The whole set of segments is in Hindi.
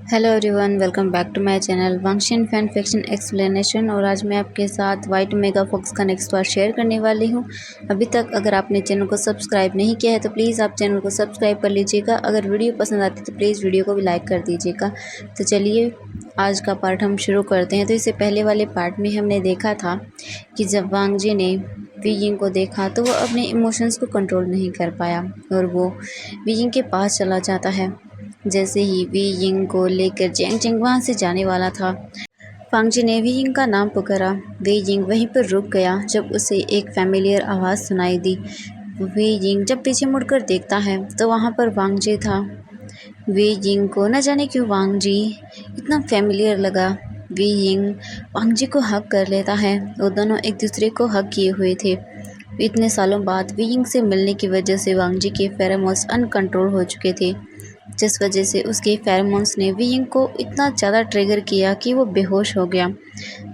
Hello everyone, welcome back to my channel Wangxian fan fiction explanation. और आज मैं आपके साथ वाइट मेगा फॉक्स का नेक्स्ट पार्ट शेयर करने वाली हूं। अभी तक अगर आपने चैनल को सब्सक्राइब नहीं किया है तो प्लीज़ आप चैनल को सब्सक्राइब कर लीजिएगा। अगर वीडियो पसंद आती है तो प्लीज़ वीडियो को भी लाइक कर दीजिएगा। तो चलिए आज का पार्ट हम शुरू करते हैं। तो इससे पहले वाले पार्ट में हमने देखा था कि जब वांग जी ने वी यिंग को देखा तो वो अपने इमोशंस को कंट्रोल नहीं कर पाया और वो वी यिंग के पास चला जाता है। जैसे ही वी यिंग को लेकर चेंग चेंग वहाँ से जाने वाला था, फांग जी ने वी यिंग का नाम पुकारा। वी यिंग वहीं पर रुक गया जब उसे एक फैमिलियर आवाज़ सुनाई दी। वी यिंग जब पीछे मुड़कर देखता है तो वहाँ पर वांग जी था। वी यिंग को न जाने क्यों वांग जी इतना फैमिलियर लगा। वी यिंग वांग जी को हग कर लेता है। वो दोनों एक दूसरे को हग किए हुए थे। इतने सालों बाद वी यिंग से मिलने की वजह से वांग जी के फेरोमोन्स अनकंट्रोल हो चुके थे, जिस वजह से उसके फेरोमोन्स ने वी यिंग को इतना ज़्यादा ट्रिगर किया कि वो बेहोश हो गया।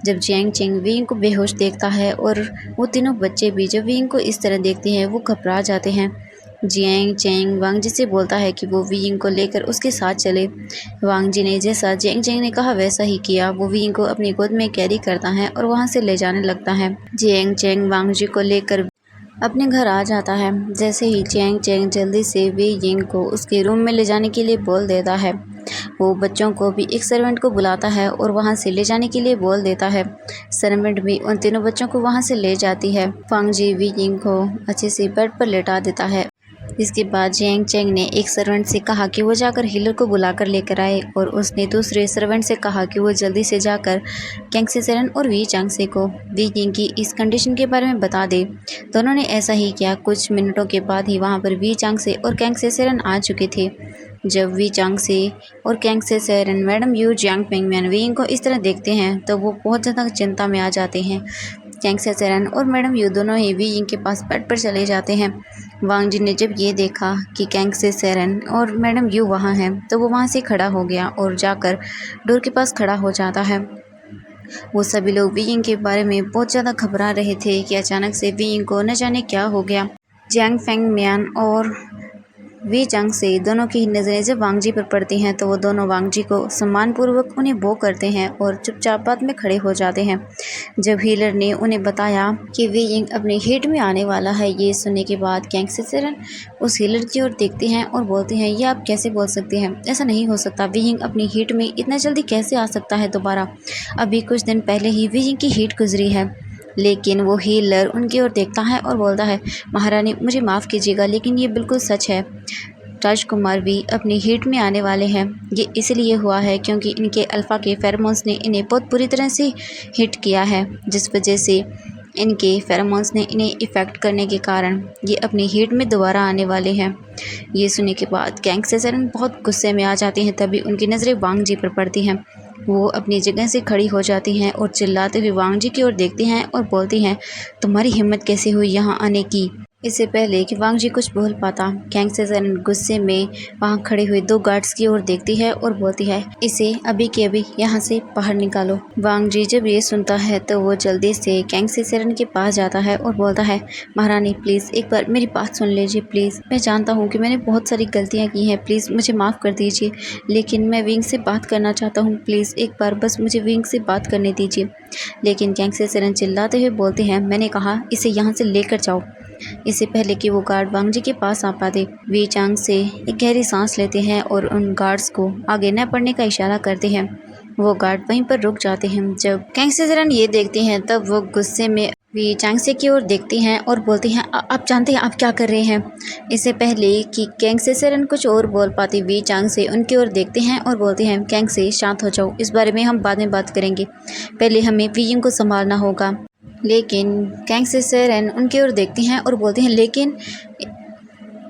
जब जियांग चेंग वी यिंग को बेहोश देखता है और वो तीनों बच्चे भी जब वी यिंग को इस तरह देखते हैं वो घबरा जाते हैं। जियांग चेंग वांग जी से बोलता है कि वो वी यिंग को लेकर उसके साथ चले। वांग जी ने जैसा जियांग चेंग ने कहा वैसा ही किया। वो वी यिंग को अपनी गोद में कैरी करता है और वहाँ से ले जाने लगता है। जियांग चेंग वांग जी को लेकर अपने घर आ जाता है। जैसे ही जियांग चेंग जल्दी से वी यिंग को उसके रूम में ले जाने के लिए बोल देता है, वो बच्चों को भी एक सर्वेंट को बुलाता है और वहां से ले जाने के लिए बोल देता है। सर्वेंट भी उन तीनों बच्चों को वहां से ले जाती है। फांग जी वी यिंग को अच्छे से बेड पर लेटा देता है। इसके बाद जियांग चेंग ने एक सर्वेंट से कहा कि वो जाकर हीलर को बुलाकर लेकर आए और उसने दूसरे सर्वेंट से कहा कि वो जल्दी से जाकर कैंगसे सेरन और वी चांगसे को वी यिंग की इस कंडीशन के बारे में बता दे। दोनों ने ऐसा ही किया। कुछ मिनटों के बाद ही वहाँ पर वी चांगसे और कैंगसे सेरन आ चुके थे। जब वी चांगसे और Cangse Sanren madam Yu Jiang Fengmian Wei Ying को इस तरह देखते हैं तो वो बहुत ज़्यादा चिंता में आ जाते हैं। कैंगसे सेरन और मैडम यू दोनों ही वी यिंग के पास बेड पर चले जाते हैं। वांग जी ने जब ये देखा कि कैंगसे सेरन और मैडम यू वहाँ हैं तो वो वहाँ से खड़ा हो गया और जाकर डोर के पास खड़ा हो जाता है। वो सभी लोग वी यिंग के बारे में बहुत ज़्यादा घबरा रहे थे कि अचानक से वी यिंग को न जाने क्या हो गया। जियांग फेंगम्यान और वी चांग से दोनों की नज़रें जब वांग जी पर पड़ती हैं तो वो दोनों वांग जी को सम्मानपूर्वक उन्हें बो करते हैं और चुपचाप बाद में खड़े हो जाते हैं। जब हीलर ने उन्हें बताया कि वी यिंग अपने हीट में आने वाला है, ये सुनने के बाद कैंगसे सेरन उस हीलर की ओर देखते हैं और बोलते हैं, ये आप कैसे बोल सकते हैं, ऐसा नहीं हो सकता। वी यिंग अपनी हीट में इतना जल्दी कैसे आ सकता है दोबारा? अभी कुछ दिन पहले ही वी यिंग की हीट गुजरी है। लेकिन वो हीलर उनकी ओर देखता है और बोलता है, महारानी मुझे माफ़ कीजिएगा लेकिन ये बिल्कुल सच है। राजकुमार भी अपनी हीट में आने वाले हैं। ये इसलिए हुआ है क्योंकि इनके अल्फ़ा के फेरोमोन्स ने इन्हें बहुत बुरी तरह से हिट किया है, जिस वजह से इनके फेरोमोन्स ने इन्हें इफ़ेक्ट करने के कारण ये अपनी हीट में दोबारा आने वाले हैं। ये सुनने के बाद कैंगसे सेरन बहुत गुस्से में आ जाते हैं। तभी उनकी नज़रें वांग जी पर पड़ती हैं। वो अपनी जगह से खड़ी हो जाती हैं और चिल्लाते हुए वांग जी की ओर देखती हैं और बोलती हैं, तुम्हारी हिम्मत कैसे हुई यहाँ आने की? इससे पहले कि वांग जी कुछ बोल पाता, कैंगसे सेरन गुस्से में वहाँ खड़े हुए दो गार्ड्स की ओर देखती है और बोलती है, इसे अभी के अभी यहाँ से बाहर निकालो। वांग जी जब ये सुनता है तो वो जल्दी से कैंगसे सेरन के पास जाता है और बोलता है, महारानी प्लीज़ एक बार मेरी बात सुन लीजिए प्लीज़। मैं जानता हूँ कि मैंने बहुत सारी गलतियाँ की हैं, प्लीज़ मुझे माफ़ कर दीजिए, लेकिन मैं विंग से बात करना चाहता हूँ, प्लीज़ एक बार बस मुझे विंग से बात करने दीजिए। लेकिन कैंगसे सेरन चिल्लाते हुए बोलते हैं, मैंने कहा इसे यहाँ से लेकर जाओ। इससे पहले कि वो गार्ड वांग जी के पास आ पाते, वी चांग से एक गहरी सांस लेते हैं और उन गार्ड्स को आगे न बढ़ने का इशारा करते हैं। वो गार्ड वहीं पर रुक जाते हैं। जब कैंगसे सेरन ये देखते हैं तब वो गुस्से में वी चांगसे की ओर देखती हैं और बोलती हैं, आप जानते हैं आप क्या कर रहे हैं? इससे पहले कि कैंगसे सेरन कुछ और बोल पाती, वी चांगसे उनकी ओर देखते हैं और बोलते हैं, कैंगसे शांत हो जाओ, इस बारे में हम बाद में बात करेंगे, पहले हमें वी यिंग को संभालना होगा। लेकिन कैंगसे सेरन उनकी ओर देखती हैं और बोलते हैं, लेकिन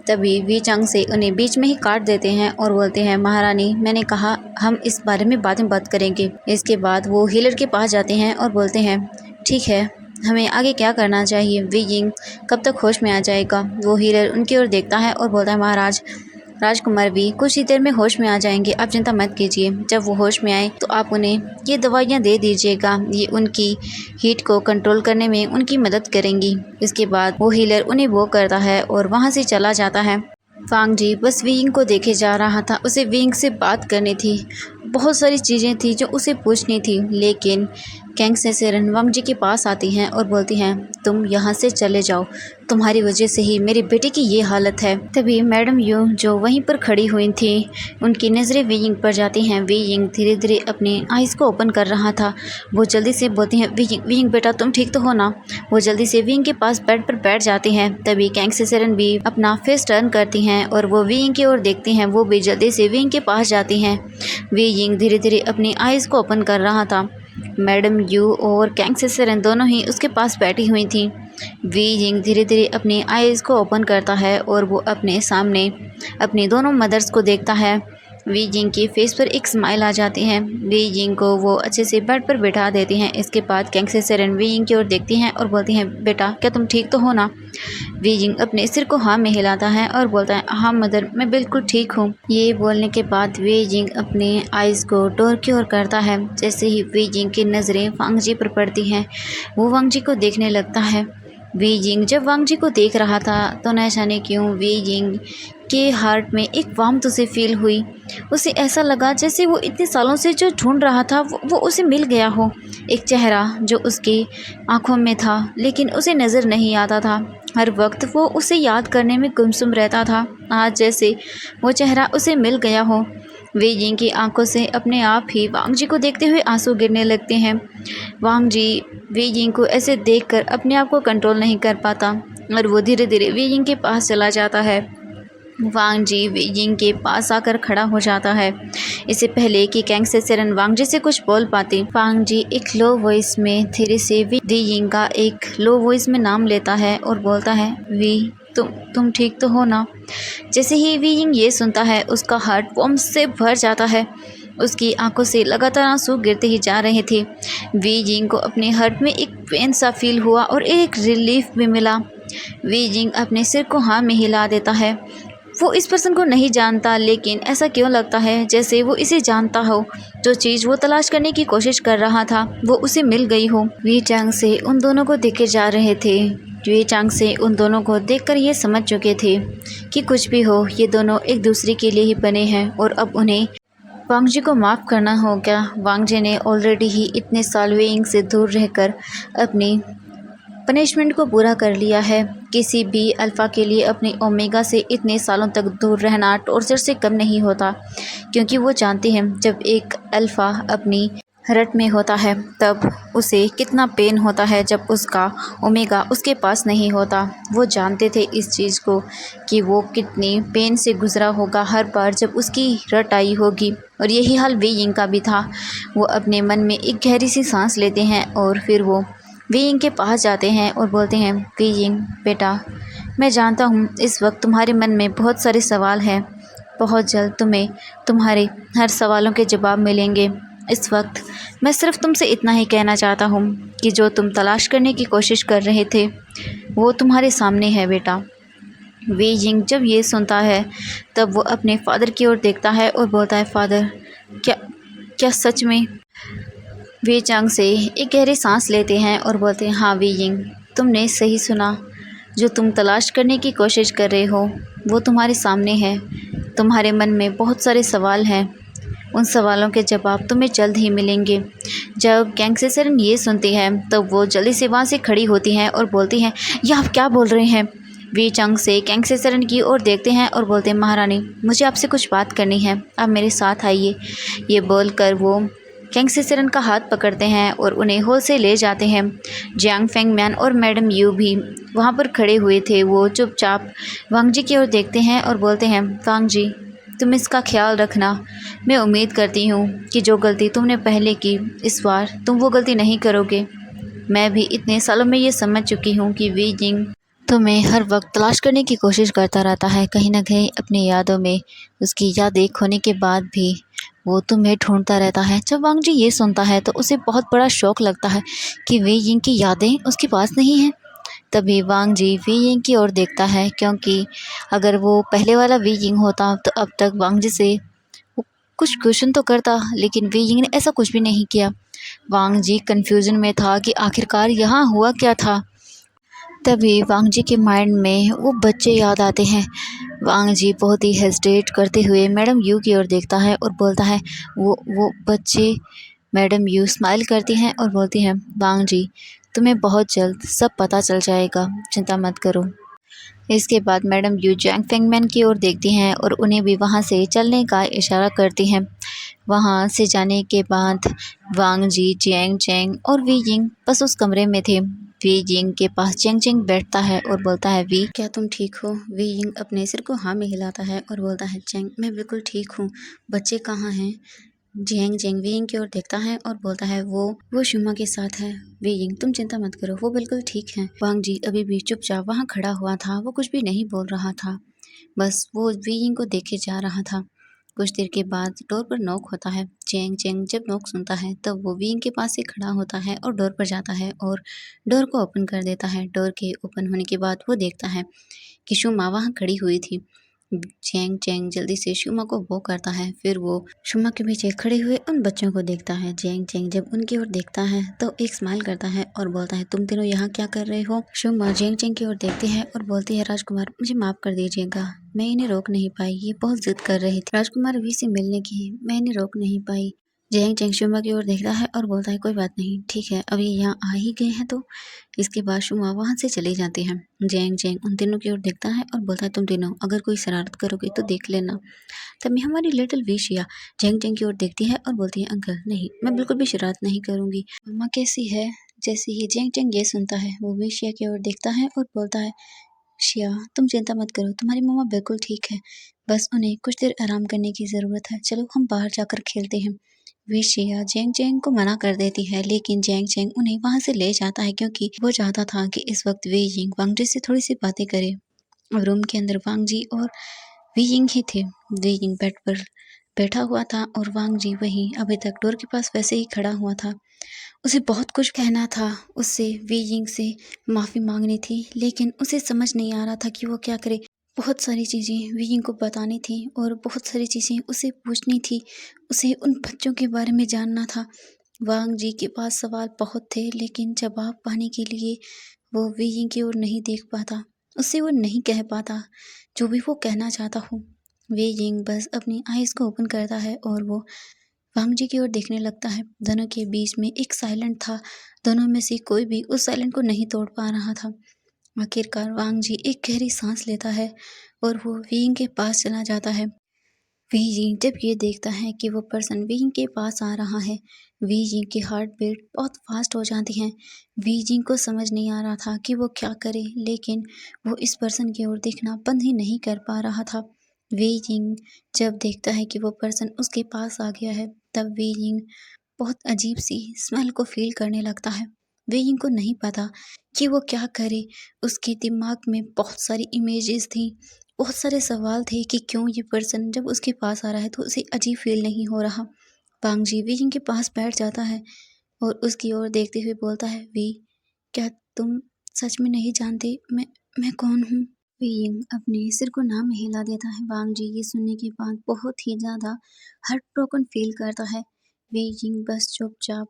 तभी वी चांगसे उन्हें बीच में ही काट देते हैं और बोलते हैं, महारानी मैंने कहा हम इस बारे में बाद में बात करेंगे। इसके बाद वो हीलर के पास जाते हैं और बोलते हैं, ठीक है हमें आगे क्या करना चाहिए? वी यिंग कब तक होश में आ जाएगा? वो हीलर उनकी ओर देखता है और बोलता है, महाराज राजकुमार भी कुछ ही देर में होश में आ जाएंगे, आप चिंता मत कीजिए। जब वो होश में आए तो आप उन्हें ये दवाइयाँ दे दीजिएगा, ये उनकी हीट को कंट्रोल करने में उनकी मदद करेंगी। इसके बाद वो हीलर उन्हें वो करता है और वहाँ से चला जाता है। वांग जी बस विंग को देखे जा रहा था। उसे विंग से बात करनी थी, बहुत सारी चीज़ें थी जो उसे पूछनी थी। लेकिन कैंग सेसेरन वांग जी के पास आती हैं और बोलती हैं, तुम यहाँ से चले जाओ, तुम्हारी वजह से ही मेरी बेटी की ये हालत है। तभी मैडम यू जो वहीं पर खड़ी हुई थी, उनकी नज़रें विंग पर जाती हैं। विंग धीरे धीरे अपने आइज़ को ओपन कर रहा था। वो जल्दी से बोलती हैं, विंग बेटा तुम ठीक तो हो ना। वो जल्दी से विंग के पास बेड पर बैठ जाती हैं। तभी कैंग सेसेरन भी अपना फेस टर्न करती हैं और वो विंग की ओर देखती हैं। वो भी जल्दी से विंग के पास जाती हैं। विंग धीरे धीरे अपनी आइज़ को ओपन कर रहा था। मैडम यू और कैंग सेसेरन दोनों ही उसके पास बैठी हुई थी। विंग धीरे धीरे अपनी आइज़ को ओपन करता है और वो अपने सामने अपनी दोनों मदर्स को देखता है। विंग के फेस पर एक स्माइल आ जाती है। विंग को वो अच्छे से बेड पर बैठा देती हैं। इसके बाद कैंग सेसेरन विंग की ओर देखती हैं और बोलती हैं, बेटा क्या तुम ठीक तो हो ना। विंग अपने सिर को हाँ में हिलाता है और बोलता है, हाँ मदर मैं बिल्कुल ठीक हूँ। ये बोलने के बाद विंग अपने आइज़ को डोर की ओर करता है। जैसे ही विंग की नज़रें वांग जी पर पड़ती हैं, वो वांग जी को देखने लगता है। विंग जब वांग जी को देख रहा था तो न जाने क्यों विंग के हार्ट में एक वार्मथ उसे फील हुई। उसे ऐसा लगा जैसे वो इतने सालों से जो ढूंढ रहा था वो उसे मिल गया हो। एक चेहरा जो उसकी आंखों में था लेकिन उसे नज़र नहीं आता था। हर वक्त वो उसे याद करने में गुमसुम रहता था। आज जैसे वो चेहरा उसे मिल गया हो। विंग की आंखों से अपने आप ही वांग जी को देखते हुए आंसू गिरने लगते हैं। वांग जी विंग को ऐसे देखकर अपने आप को कंट्रोल नहीं कर पाता और वो धीरे धीरे विंग के पास चला जाता है। वांग जी विंग के पास आकर खड़ा हो जाता है। इससे पहले कि कैंग सेसेरन वांग जी से कुछ बोल पाती, वांग जी एक लो वॉइस में धीरे से विंग का एक लो वॉइस में नाम लेता है और बोलता है, तुम ठीक तो हो ना। जैसे ही विंग ये सुनता है उसका हार्ट वार्म से भर जाता है। उसकी आंखों से लगातार आंसू गिरते ही जा रहे थे। विंग को अपने हार्ट में एक पेन सा फील हुआ और एक रिलीफ भी मिला। विंग अपने सिर को हाँ में हिला देता है। वो इस पर्सन को नहीं जानता लेकिन ऐसा क्यों लगता है जैसे वो इसे जानता हो। जो चीज़ वो तलाश करने की कोशिश कर रहा था वो उसे मिल गई हो। वी चांग से उन दोनों को देखे जा रहे थे। वी चांग से उन दोनों को देखकर ये समझ चुके थे कि कुछ भी हो ये दोनों एक दूसरे के लिए ही बने हैं और अब उन्हें वांग जी को माफ़ करना होगा। वांग जी ने ऑलरेडी ही इतने साल विंग से दूर रहकर अपनी पनिशमेंट को पूरा कर लिया है। किसी भी अल्फ़ा के लिए अपने ओमेगा से इतने सालों तक दूर रहना टॉर्चर से कम नहीं होता, क्योंकि वो जानती हैं जब एक अल्फ़ा अपनी रट में होता है तब उसे कितना पेन होता है जब उसका ओमेगा उसके पास नहीं होता। वो जानते थे इस चीज़ को कि वो कितनी पेन से गुजरा होगा हर बार जब उसकी रट आई होगी। और यही हाल विंग का भी था। वो अपने मन में एक गहरी सी सांस लेते हैं और फिर वो विंग के पास जाते हैं और बोलते हैं, विंग बेटा मैं जानता हूँ इस वक्त तुम्हारे मन में बहुत सारे सवाल हैं। बहुत जल्द तुम्हें तुम्हारे हर सवालों के जवाब मिलेंगे। इस वक्त मैं सिर्फ तुमसे इतना ही कहना चाहता हूँ कि जो तुम तलाश करने की कोशिश कर रहे थे वो तुम्हारे सामने है बेटा। विंग जब ये सुनता है तब वो अपने फादर की ओर देखता है और बोलता है, फादर क्या सच में। वी चांग से एक गहरी सांस लेते हैं और बोलते हैं, हाँ विंग तुमने सही सुना। जो तुम तलाश करने की कोशिश कर रहे हो वो तुम्हारे सामने है। तुम्हारे मन में बहुत सारे सवाल हैं, उन सवालों के जवाब तुम्हें जल्द ही मिलेंगे। जब कैंग सेसेरन ये सुनती है तो वो जल्दी से वहाँ से खड़ी होती हैं और बोलती हैं, ये आप क्या बोल रहे हैं। वी चांग से कैंग सेसेरन की ओर देखते हैं और बोलते हैं, महारानी मुझे आपसे कुछ बात करनी है, आप मेरे साथ आइए। ये बोलकर वो कैंग सेसेरन का हाथ पकड़ते हैं और उन्हें हॉल से ले जाते हैं। जियांग फेंगम्यान और मैडम यू भी वहाँ पर खड़े हुए थे। वो चुपचाप वांग जी की ओर देखते हैं और बोलते हैं, वांग जी तुम इसका ख्याल रखना। मैं उम्मीद करती हूँ कि जो गलती तुमने पहले की इस बार तुम वो गलती नहीं करोगे। मैं भी इतने सालों में ये समझ चुकी हूँ कि विंग तुम्हें हर वक्त तलाश करने की कोशिश करता रहता है। कहीं ना कहीं अपनी यादों में उसकी यादें खोने के बाद भी वो तुम्हें ढूंढता रहता है। जब वांग जी ये सुनता है तो उसे बहुत बड़ा शौक लगता है कि विंग की यादें उसके पास नहीं हैं। तभी वांग जी विंग की ओर देखता है, क्योंकि अगर वो पहले वाला विंग होता तो अब तक वांग जी से वो कुछ क्वेश्चन तो करता, लेकिन विंग ने ऐसा कुछ भी नहीं किया। वांग जी कन्फ्यूजन में था कि आखिरकार यहाँ हुआ क्या था। तभी वांग जी के माइंड में वो बच्चे याद आते हैं। वांग जी बहुत ही हेजिटेट करते हुए मैडम यू की ओर देखता है और बोलता है, वो बच्चे। मैडम यू स्माइल करती हैं और बोलती हैं, वांग जी तुम्हें बहुत जल्द सब पता चल जाएगा, चिंता मत करो। इसके बाद मैडम यू जैंग फेंगमैन की ओर देखती हैं और उन्हें भी वहाँ से चलने का इशारा करती हैं। वहाँ से जाने के बाद वांग जी, जियांग चैंग और वी यिंग बस उस कमरे में थे। वी यिंग के पास चैंग चैंग बैठता है और बोलता है, वी क्या तुम ठीक हो? वी यिंग अपने सिर को हाँ में हिलाता है और बोलता है, चैंग मैं बिल्कुल ठीक हूँ, बच्चे कहाँ हैं? जियांग चैंग वी यिंग की ओर देखता है और बोलता है, वो शुमा के साथ है। वी यिंग तुम चिंता मत करो, वो बिल्कुल ठीक है। वांग जी अभी भी चुपचाप वहाँ खड़ा हुआ था, वो कुछ भी नहीं बोल रहा था, बस वो वी यिंग को देखे जा रहा था। कुछ देर के बाद डोर पर नॉक होता है। चैंग चैंग जब नॉक सुनता है तब वो विंग के पास से खड़ा होता है और डोर पर जाता है और डोर को ओपन कर देता है। डोर के ओपन होने के बाद वो देखता है कि शुमा वहाँ खड़ी हुई थी। चैंग चैंग जल्दी से शुमा को वो करता है, फिर वो शुमा के पीछे खड़े हुए उन बच्चों को देखता है। चैंग चैंग जब उनकी ओर देखता है तो एक स्माइल करता है और बोलता है, तुम तीनों यहाँ क्या कर रहे हो? शुमा चैंग चैंग की ओर देखती है और बोलती है, राजकुमार मुझे माफ कर दीजिएगा, मैं इन्हें रोक नहीं पाई, ये बहुत जिद कर रही थी। राजकुमार वी से मिलने की, मैं इन्हें रोक नहीं पाई। जैंग चैंग शुमा की ओर देखता है और बोलता है, कोई बात नहीं, ठीक है, अब ये यहाँ आ ही गए हैं तो। इसके बाद शुमा वहाँ से चले जाते हैं। जैंग चैंग उन तीनों की ओर देखता है और बोलता है, तुम तीनों अगर कोई शरारत करोगे तो देख लेना। तभी हमारी लिटिल विशिया जैंग चैंग की ओर देखती है और बोलती है, अंकल नहीं, मैं बिल्कुल भी शरारत नहीं करूँगी। मम्मा कैसी है? जैसे ही जैंग चैंग ये सुनता है वो विशिया की ओर देखता है और बोलता है, शिया तुम चिंता मत करो, तुम्हारी मम्मा बिल्कुल ठीक है, बस उन्हें कुछ देर आराम करने की ज़रूरत है, चलो हम बाहर जाकर खेलते हैं। विशिया जैंग चैंग को मना कर देती है, लेकिन जैंग चैंग उन्हें वहाँ से ले जाता है क्योंकि वो चाहता था कि इस वक्त वे यिंग वांग जी से थोड़ी सी बातें करे। रूम के अंदर वांग जी और वी यिंग ही थे। वी यिंग बेड पर बैठा हुआ था और वांग जी वहीं अभी तक डोर के पास वैसे ही खड़ा हुआ था। उसे बहुत कुछ कहना था, उससे वी यिंग से माफ़ी मांगनी थी, लेकिन उसे समझ नहीं आ रहा था कि वो क्या करे। बहुत सारी चीज़ें वी यिंग को बतानी थी और बहुत सारी चीज़ें उसे पूछनी थी, उसे उन बच्चों के बारे में जानना था। वांग जी के पास सवाल बहुत थे, लेकिन जवाब पाने के लिए वो वी यिंग की ओर नहीं देख पाता, उससे वो नहीं कह पाता जो भी वो कहना चाहता हो। वी यिंग बस अपनी आइज़ को ओपन करता है और वो वांग जी की ओर देखने लगता है। दोनों के बीच में एक साइलेंट था, दोनों में से कोई भी उस साइलेंट को नहीं तोड़ पा रहा था। आखिरकार वांग जी एक गहरी सांस लेता है और वो वीइंग के पास चला जाता है। वीइंग जब ये देखता है कि वो पर्सन वीइंग के पास आ रहा है, वीइंग की हार्ट बीट बहुत फास्ट हो जाती है। वीइंग को समझ नहीं आ रहा था कि वो क्या करे, लेकिन वो इस पर्सन की ओर देखना बंद ही नहीं कर पा रहा था। वीइंग जब देखता है कि वो पर्सन उसके पास आ गया है, तब वीइंग बहुत अजीब सी स्मेल को फील करने लगता है। वीइंग को नहीं पता कि वो क्या करे। उसके दिमाग में बहुत सारी इमेजेस थी, बहुत सारे सवाल थे कि क्यों ये पर्सन जब उसके पास आ रहा है तो उसे अजीब फील नहीं हो रहा। पांग जी वीइंग के पास बैठ जाता है और उसकी ओर देखते हुए बोलता है, वी क्या तुम सच में नहीं जानते मैं कौन हूँ? वीइंग अपने सिर को ना में हिला देता है। वांग जी ये सुनने के बाद बहुत ही ज़्यादा हार्ट ब्रोकन फील करता है। वीइंग बस चुपचाप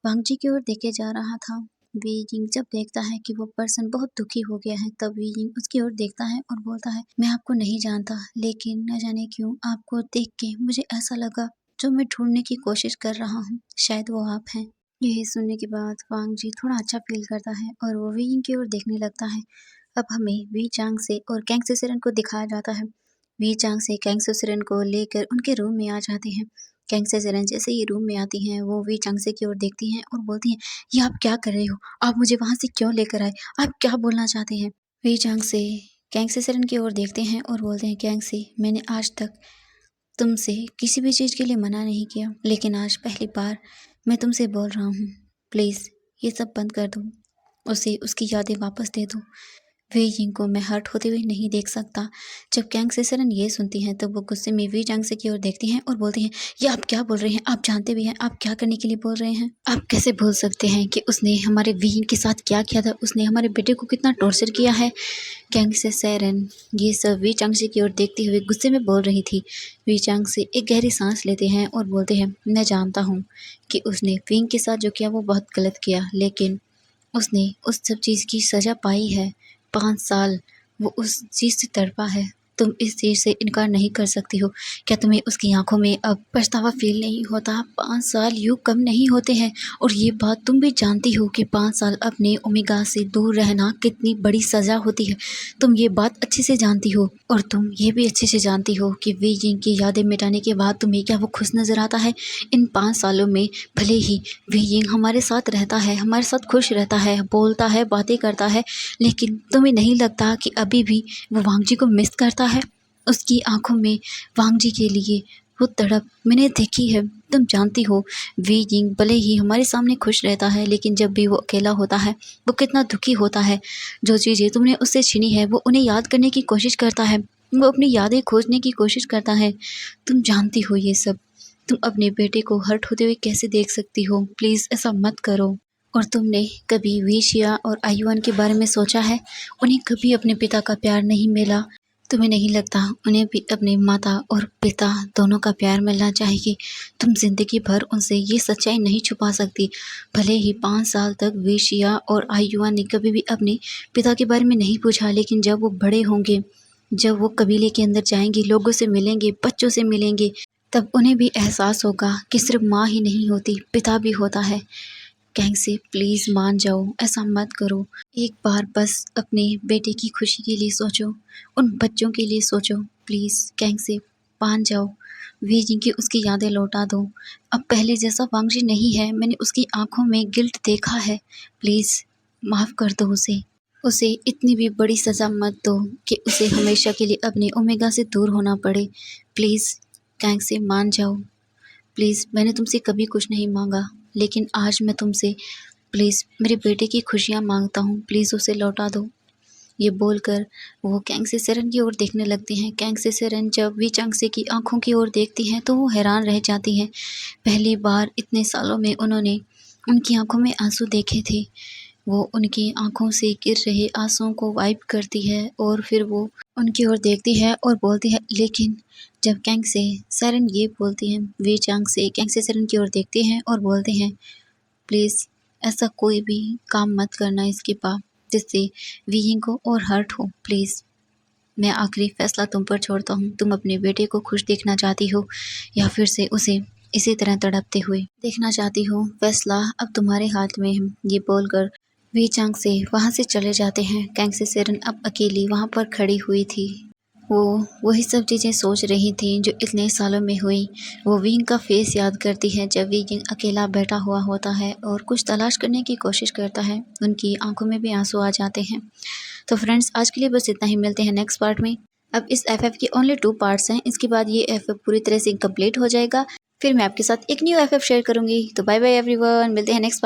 वांग जी की ओर देखे जा रहा था। वीइंग जब देखता है कि वो पर्सन बहुत दुखी हो गया है, तब वीइंग उसकी ओर देखता है और बोलता है, मैं आपको नहीं जानता, लेकिन न जाने क्यों आपको देख के मुझे ऐसा लगा जो मैं ढूंढने की कोशिश कर रहा हूँ, शायद वो आप हैं। यही सुनने के बाद वांग जी थोड़ा अच्छा फील करता है और वो वीइंग की ओर देखने लगता है। अब हमें वी चांग से और कैंग सेसेरन को दिखाया जाता है। वी चांग से कैंग सेसेरन को लेकर उनके रूम में आ जाते हैं। कैंग सेसेरन जैसे ही रूम में आती हैं, वो वी चांग से की ओर देखती हैं और बोलती हैं, ये आप क्या कर रहे हो? आप मुझे वहाँ से क्यों लेकर आए? आप क्या बोलना चाहते हैं? वी चांग से कैंग सेसेरन की ओर देखते हैं और बोलते हैं, कैंग से मैंने आज तक तुमसे किसी भी चीज़ के लिए मना नहीं किया, लेकिन आज पहली बार मैं तुमसे बोल रहा हूँ, प्लीज़ ये सब बंद कर दो, उसे उसकी यादें वापस दे दो। वी यिंग को मैं हर्ट होते हुए नहीं देख सकता। जब कैंग सेसरन ये सुनती हैं, तब वो गुस्से में वी चांग से की ओर देखती हैं और बोलती हैं, ये आप क्या बोल रहे हैं? आप जानते भी हैं आप क्या करने के लिए बोल रहे हैं? आप कैसे भूल सकते हैं कि उसने हमारे वी यिंग के साथ क्या किया था? उसने हमारे बेटे को कितना टॉर्चर किया है। कैंग सेसरन ये सब वी चांग से की ओर देखते हुए गुस्से में बोल रही थी। वी चांग से एक गहरी सांस लेते हैं और बोलते हैं, मैं जानता हूँ कि उसने विंग के साथ जो किया वो बहुत गलत किया, लेकिन उसने उस सब चीज़ की सज़ा पाई है। 5 साल वो उस चीज़ से तड़पा है। तुम इस चीज़ से इनकार नहीं कर सकती हो। क्या तुम्हें उसकी आँखों में अब पछतावा फ़ील नहीं होता? 5 साल यूँ कम नहीं होते हैं और ये बात तुम भी जानती हो कि 5 साल अपने ओमेगा से दूर रहना कितनी बड़ी सज़ा होती है। तुम ये बात अच्छे से जानती हो और तुम ये भी अच्छे से जानती हो कि वी जिंग की यादें मिटाने के बाद तुम्हें क्या वो खुश नज़र आता है? इन 5 सालों में भले ही वी जिंग हमारे साथ रहता है, हमारे साथ खुश रहता है, बोलता है, बातें करता है, लेकिन तुम्हें नहीं लगता कि अभी भी वो वांग जी को मिस करता है? उसकी आँखों में वांग जी के लिए वो तड़प मैंने देखी है। तुम जानती हो वी जिंग भले ही हमारे सामने खुश रहता है, लेकिन जब भी वो अकेला होता है वो कितना दुखी होता है। जो चीज़ें तुमने उससे छीनी है वो उन्हें याद करने की कोशिश करता है, वो अपनी यादें खोजने की कोशिश करता है। तुम जानती हो ये सब। तुम अपने बेटे को हर्ट होते हुए कैसे देख सकती हो? प्लीज़ ऐसा मत करो। और तुमने कभी वेशिया और आयुआन के बारे में सोचा है? उन्हें कभी अपने पिता का प्यार नहीं मिला। तुम्हें नहीं लगता उन्हें भी अपने माता और पिता दोनों का प्यार मिलना चाहिए? तुम ज़िंदगी भर उनसे ये सच्चाई नहीं छुपा सकती। भले ही 5 साल तक वेशिया और आयुआन ने कभी भी अपने पिता के बारे में नहीं पूछा, लेकिन जब वो बड़े होंगे, जब वो कबीले के अंदर जाएंगे, लोगों से मिलेंगे, बच्चों से मिलेंगे, तब उन्हें भी एहसास होगा कि सिर्फ माँ ही नहीं होती, पिता भी होता है। कैंग प्लीज़ मान जाओ, ऐसा मत करो। एक बार बस अपने बेटे की खुशी के लिए सोचो, उन बच्चों के लिए सोचो। प्लीज़ कैंग मान जाओ। वी जिंग की उसकी यादें लौटा दो। अब पहले जैसा वांगजी नहीं है, मैंने उसकी आँखों में गिल्ट देखा है। प्लीज़ माफ़ कर दो उसे। उसे इतनी भी बड़ी सज़ा मत दो कि उसे हमेशा के लिए अपने ओमेगा से दूर होना पड़े। प्लीज़ कैंग मान जाओ। प्लीज़ मैंने तुमसे कभी कुछ नहीं मांगा, लेकिन आज मैं तुमसे प्लीज़ मेरे बेटे की खुशियाँ मांगता हूँ, प्लीज़ उसे लौटा दो। ये बोलकर वो कैंग से सेरन की ओर देखने लगती हैं। कैंग से सेरन जब वी चांग से की आंखों की ओर देखती हैं तो वो हैरान रह जाती हैं। पहली बार इतने सालों में उन्होंने उनकी आंखों में आंसू देखे थे। वो उनकी आंखों से गिर रहे आंसुओं को वाइप करती है और फिर वो उनकी ओर देखती है और बोलती है, लेकिन जब कैंग से सेरन ये बोलती हैं, वी चांग से कैंग से सेरन की ओर देखते हैं और बोलते हैं, प्लीज़ ऐसा कोई भी काम मत करना इसके पास जिससे वी यिंग को और हर्ट हो। प्लीज़ मैं आखिरी फैसला तुम पर छोड़ता हूँ। तुम अपने बेटे को खुश देखना चाहती हो या फिर से उसे इसी तरह तड़पते हुए देखना चाहती हो? फैसला अब तुम्हारे हाथ में है। ये बोलकर वी चांग से वहाँ से चले जाते हैं। कैंग से सेरन अब अकेली वहाँ पर खड़ी हुई थी। वो वही सब चीज़ें सोच रही थी जो इतने सालों में हुई। वो विंग का फेस याद करती है जब विंग अकेला बैठा हुआ होता है और कुछ तलाश करने की कोशिश करता है। उनकी आंखों में भी आंसू आ जाते हैं। तो फ्रेंड्स आज के लिए बस इतना ही, मिलते हैं नेक्स्ट पार्ट में। अब इस एफएफ के ओनली 2 पार्ट्स हैं, इसके बाद ये एफएफ पूरी तरह से कंप्लीट हो जाएगा। फिर मैं आपके साथ एक न्यू एफएफ शेयर करूंगी। तो बाय बाय एवरीवन, मिलते हैं नेक्स्ट पार्ट।